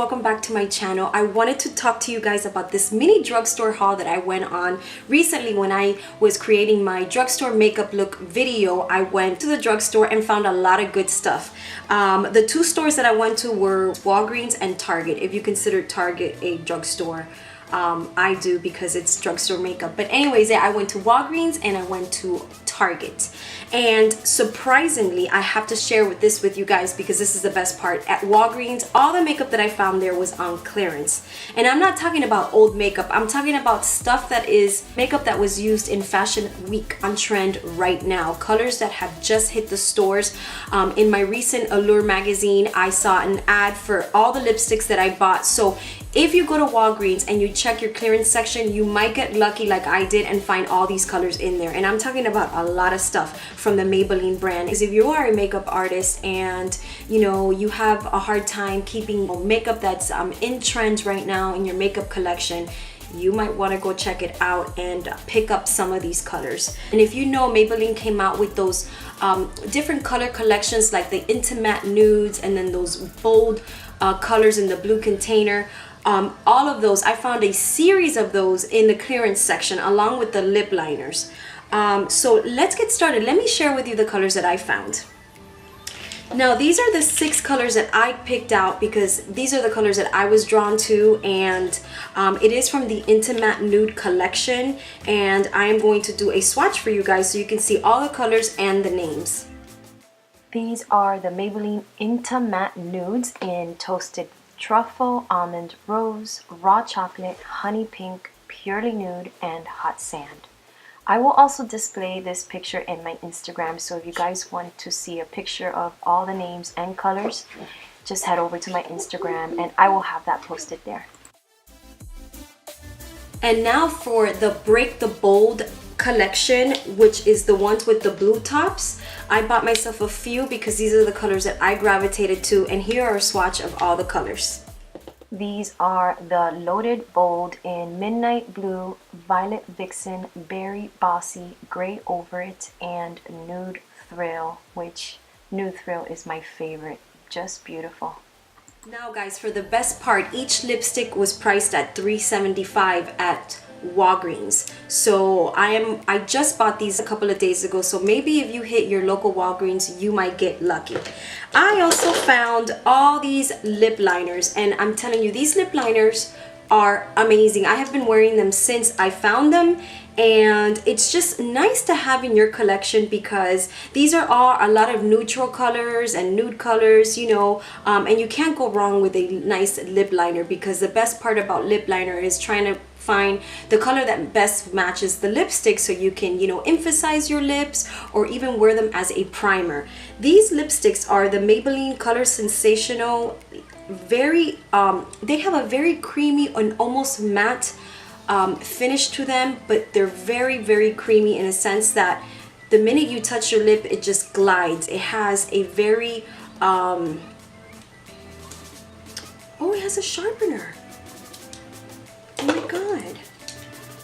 welcome back to my channel. I wanted to talk to you guys about this mini drugstore haul that I went on recently. When I was creating my drugstore makeup look video, I went to the drugstore and found a lot of good stuff. The two stores that I went to were Walgreens and Target, if you consider Target a drugstore. I do, because it's drugstore makeup. But anyways, yeah, I went to Walgreens and I went to Target. And surprisingly, I have to share this with you guys because this is the best part. At Walgreens, all the makeup that I found there was on clearance. And I'm not talking about old makeup. I'm talking about stuff that is makeup that was used in Fashion Week, on trend right now. Colors that have just hit the stores. In my recent Allure magazine, I saw an ad for all the lipsticks that I bought. So if you go to Walgreens and you check your clearance section, you might get lucky like I did and find all these colors in there. And I'm talking about a lot of stuff from the Maybelline brand. Because if you are a makeup artist and you have a hard time keeping makeup that's in trend right now in your makeup collection, you might want to go check it out and pick up some of these colors. And if you know, Maybelline came out with those different color collections, like the Inta-matte nudes and then those bold colors in the blue container. All of those, I found a series of those in the clearance section along with the lip liners. So let's get started. Let me share with you the colors that I found. Now these are the 6 colors that I picked out because these are the colors that I was drawn to, and it is from the Inta-matte Nude collection, and I am going to do a swatch for you guys so you can see all the colors and the names. These are the Maybelline Inta-matte Nudes in Toasted Truffle, Almond Rose, Raw Chocolate, Honey Pink, Purely Nude, and Hot Sand. I will also display this picture in my Instagram, so if you guys want to see a picture of all the names and colors, just head over to my Instagram and I will have that posted there. And now for the Break the Bold collection, which is the ones with the blue tops. I bought myself a few because these are the colors that I gravitated to, and here are a swatch of all the colors. These are the Loaded Bold in Midnight Blue, Violet Vixen, Berry Bossy, Gray Over It, and Nude Thrill, which Nude Thrill is my favorite. Just beautiful. Now guys, for the best part, each lipstick was priced at $3.75 at Walgreens. So I just bought these a couple of days ago, so maybe if you hit your local Walgreens, you might get lucky. I also found all these lip liners, and I'm telling you, these lip liners are amazing. I have been wearing them since I found them, and it's just nice to have in your collection because these are all a lot of neutral colors and nude colors, and you can't go wrong with a nice lip liner, because the best part about lip liner is trying to find the color that best matches the lipstick so you can emphasize your lips or even wear them as a primer. These lipsticks are the Maybelline Color Sensational. They have a very creamy and almost matte finish to them, but they're very, very creamy in a sense that the minute you touch your lip, it just glides. It has a very it has a sharpener. Oh my god,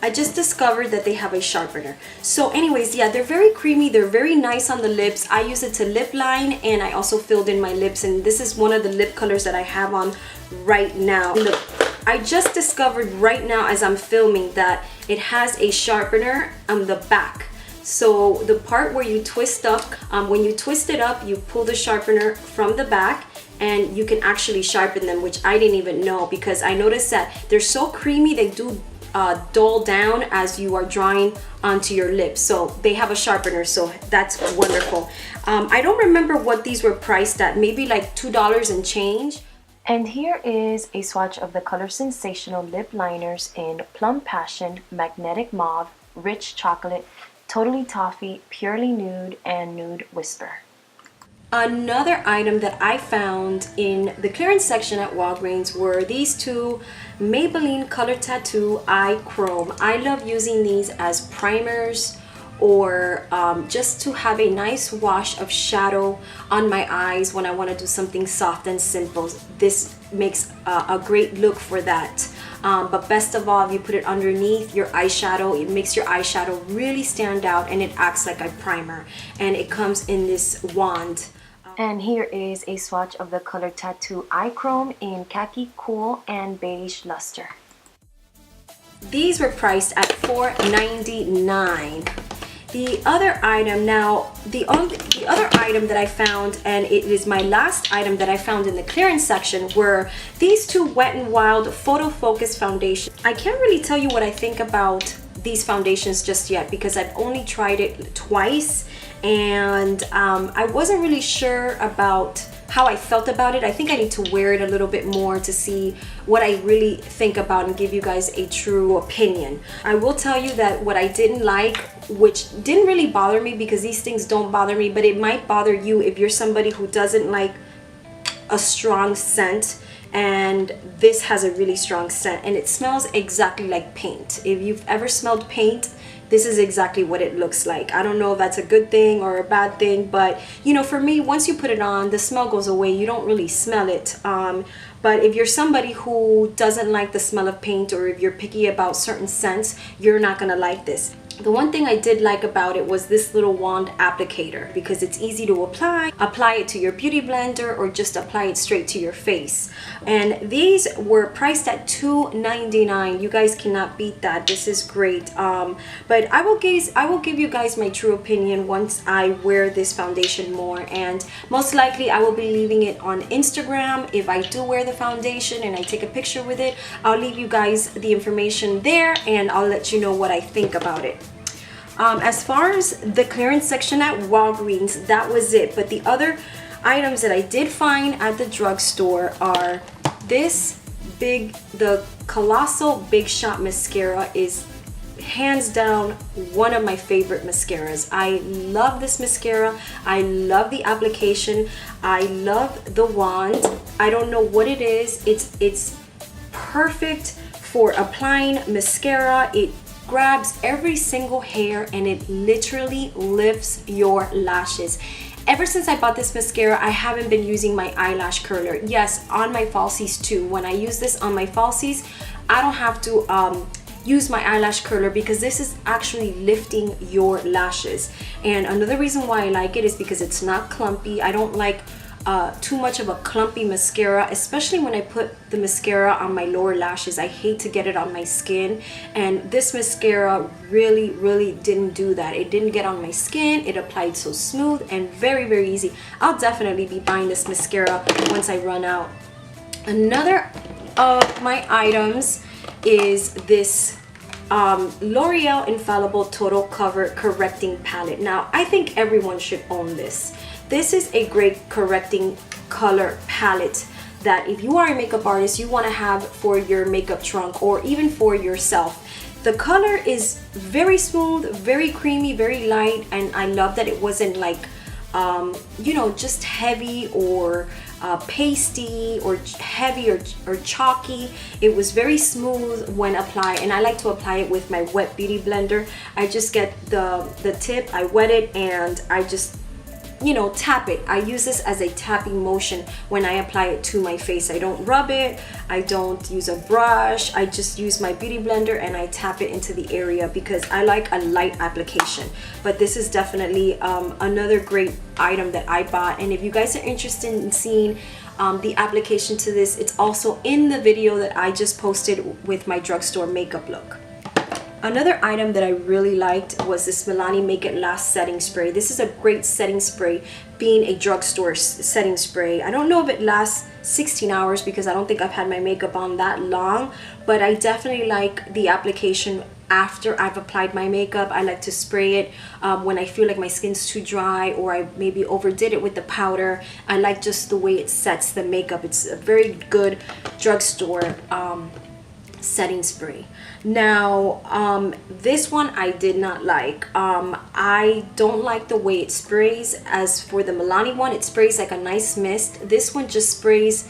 I just discovered that they have a sharpener. So anyways, yeah, they're very creamy, they're very nice on the lips. I use it to lip line, and I also filled in my lips, and this is one of the lip colors that I have on right now. Look, I just discovered right now as I'm filming that it has a sharpener on the back. So the part where you twist up, when you twist it up, you pull the sharpener from the back, and you can actually sharpen them, which I didn't even know, because I noticed that they're so creamy, they do dull down as you are drawing onto your lips. So they have a sharpener, so that's wonderful. I don't remember what these were priced at, maybe like $2 and change. And here is a swatch of the Color Sensational lip liners in Plum Passion, Magnetic Mauve, Rich Chocolate, Totally Toffee, Purely Nude, and Nude Whisper. Another item that I found in the clearance section at Walgreens were these two Maybelline Color Tattoo Eye Chrome. I love using these as primers or just to have a nice wash of shadow on my eyes when I want to do something soft and simple. This makes a great look for that. But best of all, if you put it underneath your eyeshadow, it makes your eyeshadow really stand out, and it acts like a primer, and it comes in this wand. And here is a swatch of the color Tattoo Eye Chrome in Khaki Kool and Beige Luster. These were priced at $4.99. The other item now, the other item that I found, and it is my last item that I found in the clearance section, were these two Wet n Wild Photo Focus foundations. I can't really tell you what I think about these foundations just yet because I've only tried it twice, and I wasn't really sure about how I felt about it. I think I need to wear it a little bit more to see what I really think about and give you guys a true opinion. I will tell you that what I didn't like, which didn't really bother me because these things don't bother me, but it might bother you if you're somebody who doesn't like a strong scent, and this has a really strong scent and it smells exactly like paint. If you've ever smelled paint, this is exactly what it looks like. I don't know if that's a good thing or a bad thing, but you know, for me, once you put it on, the smell goes away. You don't really smell it. But if you're somebody who doesn't like the smell of paint, or if you're picky about certain scents, you're not gonna like this. The one thing I did like about it was this little wand applicator, because it's easy to apply it to your beauty blender or just apply it straight to your face. And these were priced at $2.99. You guys cannot beat that. This is great. But I will give you guys my true opinion once I wear this foundation more, and most likely I will be leaving it on Instagram. If I do wear the foundation and I take a picture with it, I'll leave you guys the information there and I'll let you know what I think about it. As far as the clearance section at Walgreens, that was it. But the other items that I did find at the drugstore are this the Colossal Big Shot Mascara is hands down one of my favorite mascaras. I love this mascara. I love the application. I love the wand. I don't know what it is. It's perfect for applying mascara. It grabs every single hair and it literally lifts your lashes. Ever since I bought this mascara, I haven't been using my eyelash curler. Yes, on my falsies too. When I use this on my falsies, I don't have to use my eyelash curler because this is actually lifting your lashes. And another reason why I like it is because it's not clumpy. I don't like too much of a clumpy mascara, especially when I put the mascara on my lower lashes. I hate to get it on my skin, and this mascara really didn't do that. It didn't get on my skin. It applied so smooth and very easy. I'll definitely be buying this mascara once I run out. Another of my items is this Loreal Infallible Total Cover Correcting Palette. Now, I think everyone should own this. This is a great correcting color palette that if you are a makeup artist, you want to have for your makeup trunk or even for yourself. The color is very smooth, very creamy, very light, and I love that it wasn't like you know, just heavy or pasty or heavy or chalky. It was very smooth when applied, and I like to apply it with my wet beauty blender. I just get the tip, I wet it, and I just, you know, tap it. I use this as a tapping motion when I apply it to my face. I don't rub it, I don't use a brush, I just use my beauty blender and I tap it into the area because I like a light application. But this is definitely another great item that I bought, and if you guys are interested in seeing the application to this, it's also in the video that I just posted with my drugstore makeup look. Another item that I really liked was this Milani Make It Last setting spray. This is a great setting spray, being a drugstore setting spray. I don't know if it lasts 16 hours because I don't think I've had my makeup on that long, but I definitely like the application after I've applied my makeup. I like to spray it when I feel like my skin's too dry or I maybe overdid it with the powder. I like just the way it sets the makeup. It's a very good drugstore setting spray. Now this one I did not like. I don't like the way it sprays. As for the Milani one, it sprays like a nice mist. This one just sprays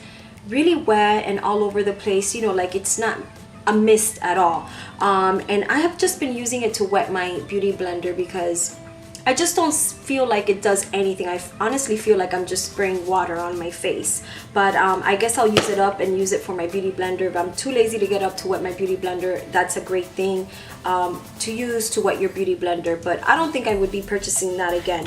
really wet and all over the place, you know, like it's not a mist at all. And I have just been using it to wet my beauty blender because I just don't feel like it does anything. I honestly feel like I'm just spraying water on my face. But I guess I'll use it up and use it for my beauty blender. If I'm too lazy to get up to wet my beauty blender, that's a great thing to use to wet your beauty blender. But I don't think I would be purchasing that again.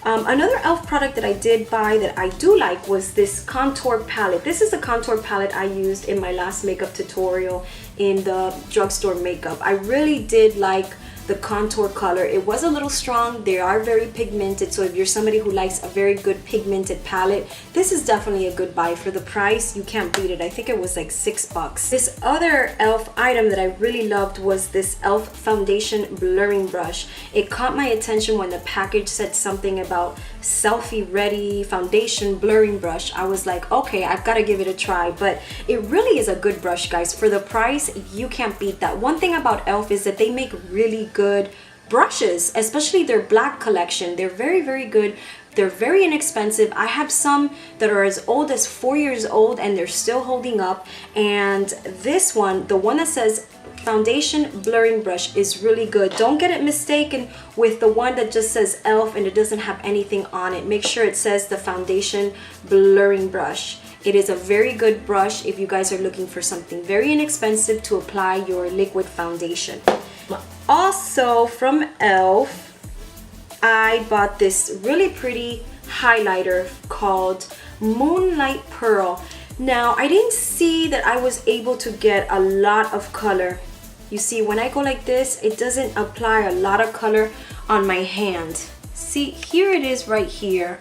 Another e.l.f. product that I did buy that I do like was this contour palette. This is a contour palette I used in my last makeup tutorial in the drugstore makeup. I really did like the contour color. It was a little strong. They are very pigmented, so if you're somebody who likes a very good pigmented palette, this is definitely a good buy. For the price, you can't beat it. I think it was like $6. This other e.l.f. item that I really loved was this e.l.f. foundation blurring brush. It caught my attention when the package said something about selfie ready foundation blurring brush. I was like, okay, I've got to give it a try. But it really is a good brush, guys. For the price, you can't beat that. One thing about e.l.f. is that they make really good brushes, especially their black collection. They're very, very good. They're very inexpensive. I have some that are as old as 4 years old and they're still holding up. And this one, the one that says foundation blurring brush, is really good. Don't get it mistaken with the one that just says e.l.f. and it doesn't have anything on it. Make sure it says the foundation blurring brush. It is a very good brush if you guys are looking for something very inexpensive to apply your liquid foundation. Also from e.l.f., I bought this really pretty highlighter called Moonlight Pearl. Now, I didn't see that I was able to get a lot of color. You see, when I go like this, it doesn't apply a lot of color on my hand. See, here it is right here.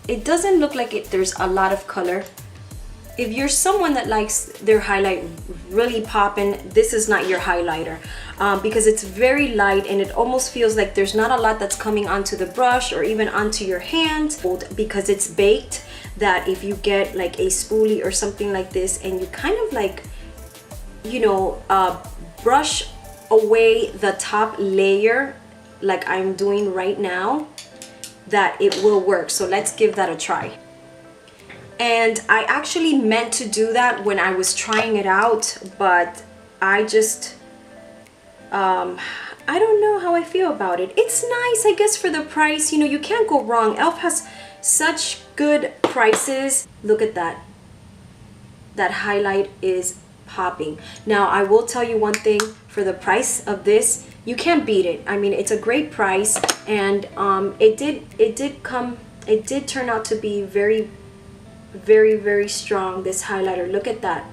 It doesn't look like there's a lot of color. If you're someone that likes their highlight really popping, this is not your highlighter because it's very light and it almost feels like there's not a lot that's coming onto the brush or even onto your hand, because it's baked, that if you get like a spoolie or something like this and you kind of like, you know, brush away the top layer like I'm doing right now, that it will work. So let's give that a try. And I actually meant to do that when I was trying it out, but I just, I don't know how I feel about it. It's nice, I guess, for the price. You know, you can't go wrong. e.l.f. has such good prices. Look at that. That highlight is popping. Now, I will tell you one thing. For the price of this, you can't beat it. I mean, it's a great price, and it did turn out to be very, very strong, this highlighter. Look at that.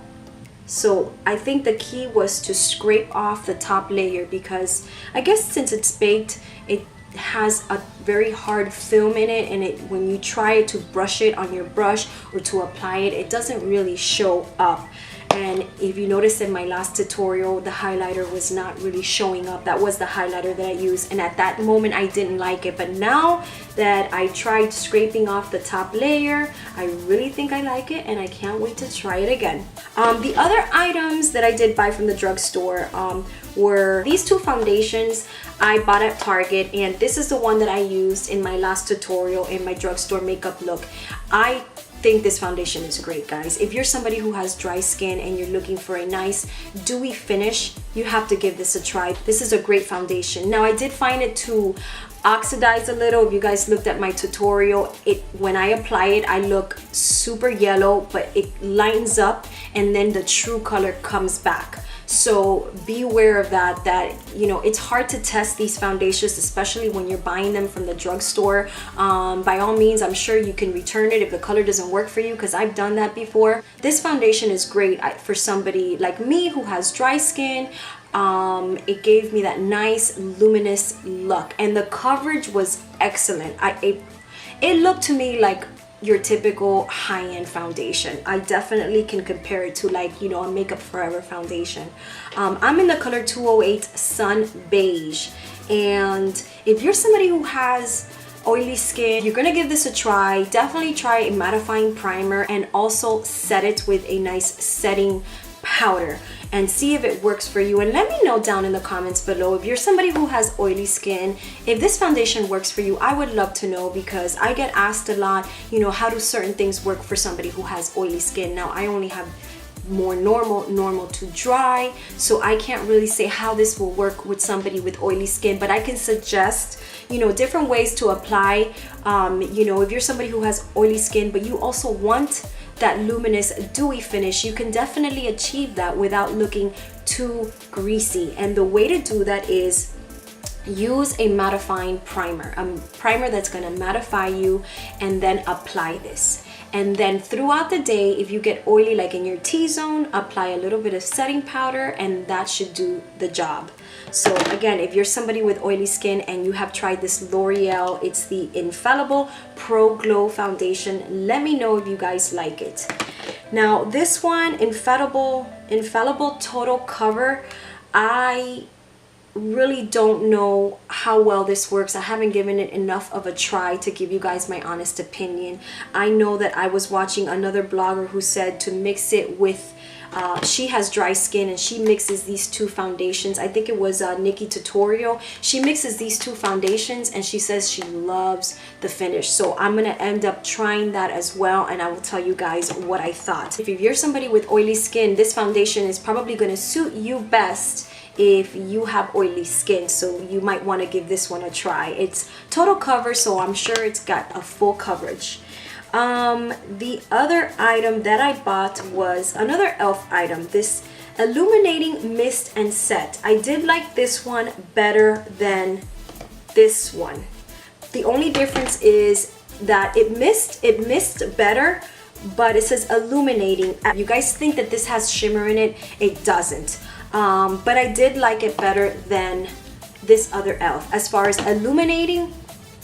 So I think the key was to scrape off the top layer, because I guess since it's baked, it has a very hard film in it, and when you try to brush it on your brush or to apply it, it doesn't really show up. And if you notice in my last tutorial, the highlighter was not really showing up. That was the highlighter that I used, and at that moment I didn't like it. But now that I tried scraping off the top layer, I really think I like it, and I can't wait to try it again. The other items that I did buy from the drugstore were these two foundations I bought at Target, and this is the one that I used in my last tutorial in my drugstore makeup look. I think this foundation is great, guys. If you're somebody who has dry skin and you're looking for a nice dewy finish, you have to give this a try. This is a great foundation. Now, I did find it to oxidize a little. If you guys looked at my tutorial, when I apply it, I look super yellow, but it lightens up and then the true color comes back. So be aware of that, you know, it's hard to test these foundations, especially when you're buying them from the drugstore. By all means, I'm sure you can return it if the color doesn't work for you, because I've done that before. This foundation is great for somebody like me who has dry skin. It gave me that nice luminous look, and the coverage was excellent. It looked to me like your typical high-end foundation. I definitely can compare it to, like, you know, a Makeup Forever foundation. I'm in the color 208 Sun Beige, and if you're somebody who has oily skin, you're gonna give this a try. Definitely try a mattifying primer and also set it with a nice setting powder and see if it works for you. And let me know down in the comments below, if you're somebody who has oily skin, if this foundation works for you. I would love to know, because I get asked a lot, you know, how do certain things work for somebody who has oily skin? Now, I only have more normal to dry, so I can't really say how this will work with somebody with oily skin, but I can suggest, you know, different ways to apply. You know, if you're somebody who has oily skin but you also want that luminous dewy finish, you can definitely achieve that without looking too greasy. And the way to do that is use a mattifying primer, a primer that's gonna mattify you, and then apply this. And then throughout the day, if you get oily like in your T-zone, apply a little bit of setting powder and that should do the job. So again, if you're somebody with oily skin and you have tried this Loreal, it's the Infallible Pro Glow Foundation, let me know if you guys like it. Now this one, Infallible Total Cover, I really don't know how well this works. I haven't given it enough of a try to give you guys my honest opinion. I know that I was watching another blogger who said to mix it with she has dry skin and she mixes these two foundations. I think it was Nikki Tutorial. She mixes these two foundations and she says she loves the finish. So I'm gonna end up trying that as well, and I will tell you guys what I thought. If you're somebody with oily skin, this foundation is probably gonna suit you best if you have oily skin, so you might want to give this one a try. It's total cover, so I'm sure it's got a full coverage. The other item that I bought was another e.l.f. item, this illuminating mist and set. I did like this one better than this one. The only difference is that it missed better, but it says illuminating. You guys think that this has shimmer in it? It doesn't. But I did like it better than this other e.l.f. As far as illuminating,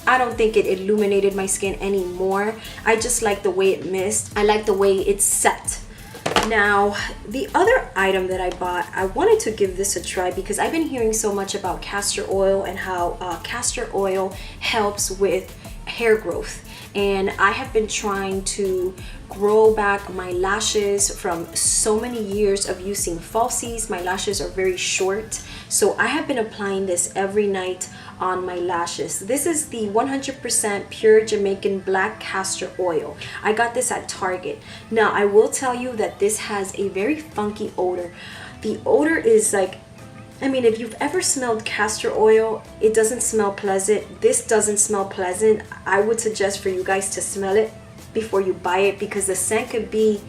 I don't think it illuminated my skin anymore. I just like the way it missed. I like the way it's set. Now, the other item that I bought, I wanted to give this a try because I've been hearing so much about castor oil and how castor oil helps with hair growth. And I have been trying to grow back my lashes from so many years of using falsies. My lashes are very short, so I have been applying this every night on my lashes. This is the 100% pure Jamaican black castor oil. I got this at Target. Now I will tell you that this has a very funky odor. The odor is like, I mean, if you've ever smelled castor oil, it doesn't smell pleasant. This doesn't smell pleasant. I would suggest for you guys to smell it before you buy it, because the scent could be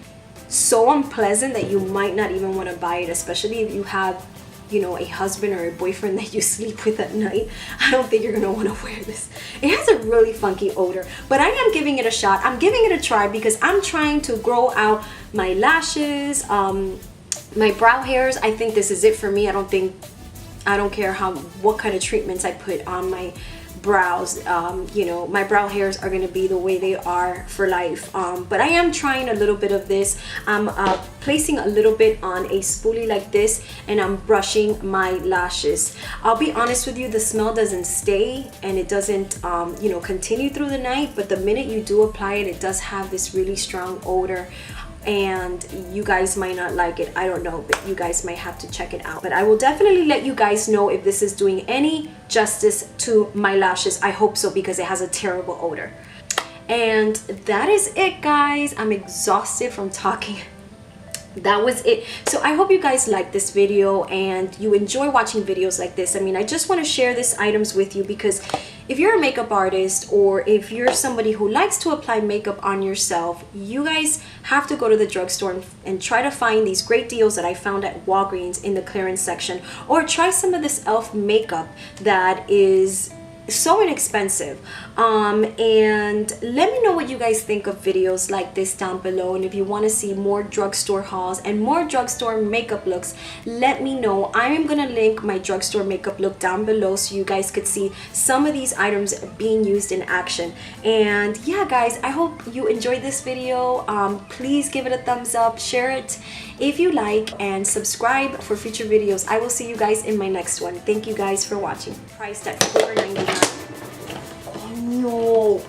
so unpleasant that you might not even want to buy it, especially if you have, you know, a husband or a boyfriend that you sleep with at night. I don't think you're gonna want to wear this. It has a really funky odor, but I am giving it a shot. I'm giving it a try because I'm trying to grow out my lashes, my brow hairs. I think this is it for me. I don't care what kind of treatments I put on my brows. You know, my brow hairs are going to be the way they are for life. But I am trying a little bit of this. I'm placing a little bit on a spoolie like this, and I'm brushing my lashes. I'll be honest with you, the smell doesn't stay and it doesn't you know, continue through the night, but the minute you do apply it, it does have this really strong odor. And you guys might not like it, I don't know, but you guys might have to check it out. But I will definitely let you guys know if this is doing any justice to my lashes. I hope so, because it has a terrible odor. And that is it, guys. I'm exhausted from talking. That was it. So I hope you guys like this video and you enjoy watching videos like this. I mean, I just want to share these items with you because if you're a makeup artist, or if you're somebody who likes to apply makeup on yourself, you guys have to go to the drugstore and try to find these great deals that I found at Walgreens in the clearance section, or try some of this e.l.f. makeup that is so inexpensive. And let me know what you guys think of videos like this down below, and if you want to see more drugstore hauls and more drugstore makeup looks, let me know. I am gonna link my drugstore makeup look down below so you guys could see some of these items being used in action. And yeah, guys, I hope you enjoyed this video. Please give it a thumbs up, share it if you like, and subscribe for future videos. I will see you guys in my next one. Thank you guys for watching. Priced at $4.99. Oh no.